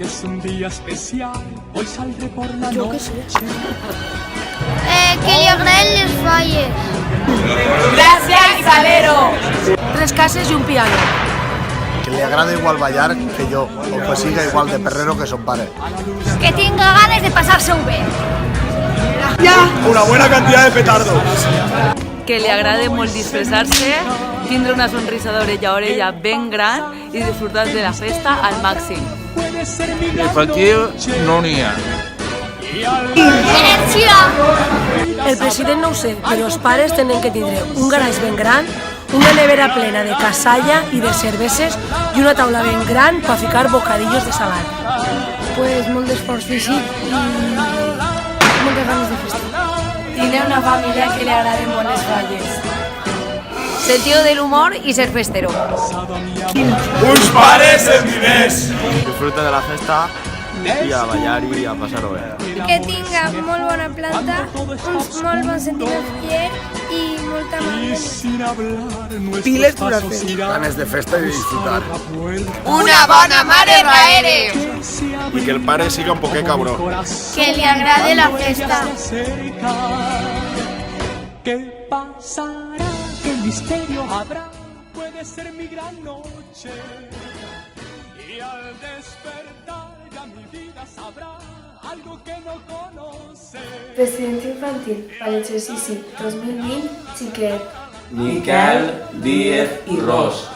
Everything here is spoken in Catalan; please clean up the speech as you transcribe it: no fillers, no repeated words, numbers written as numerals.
es un día especial, hoy saldré por la Yo noche. qué sé. Que li agraden les falles. Gràcies, Salero! 3 cases y un piano. Que le agrade igual ballar que yo, o que siga igual de perrero que son pare. Que tinga ganes de passar-se-ho bé. Una buena cantidad de petardos. Que li agrade molt disfressar-se, tindre una sonrisa d'orella a orella ben gran i disfrutar de la festa al màxim. Puede ser mi gran Efectiu noche. no n'hi ha. Energia! El president no ho sé, però els pares tenen que tindre un garaix ben gran, una nevera plena de casalla i de cerveses i una taula ben gran per ficar bocadillos de salat. Pues molt d'esforç físic i moltes ganes de festa. Tindre una família que li agraden molt les falles. Sentido del humor i ser festero. ¡Uns pares en diners! Disfruta de la festa i a ballar i a passar-ho bé. Que tinga molt bona planta, uns molt bons sentiments i molta Y mà. sin hablar, Piles nuestros pasos durante. irán Ganes de festa y disfrutar. por la puerta. Una bona mare raere! Y que el pare siga un poquet cabrón. Que li agrade la festa. Cerca. ¿Qué pasará? ¿Qué misterio habrá? Puede ser mi gran noche. Y al despertar ya mi vida sabrá algo que no conoce. President infantil per l'exercici 2020, xiquet. Miquel Díez i Ros.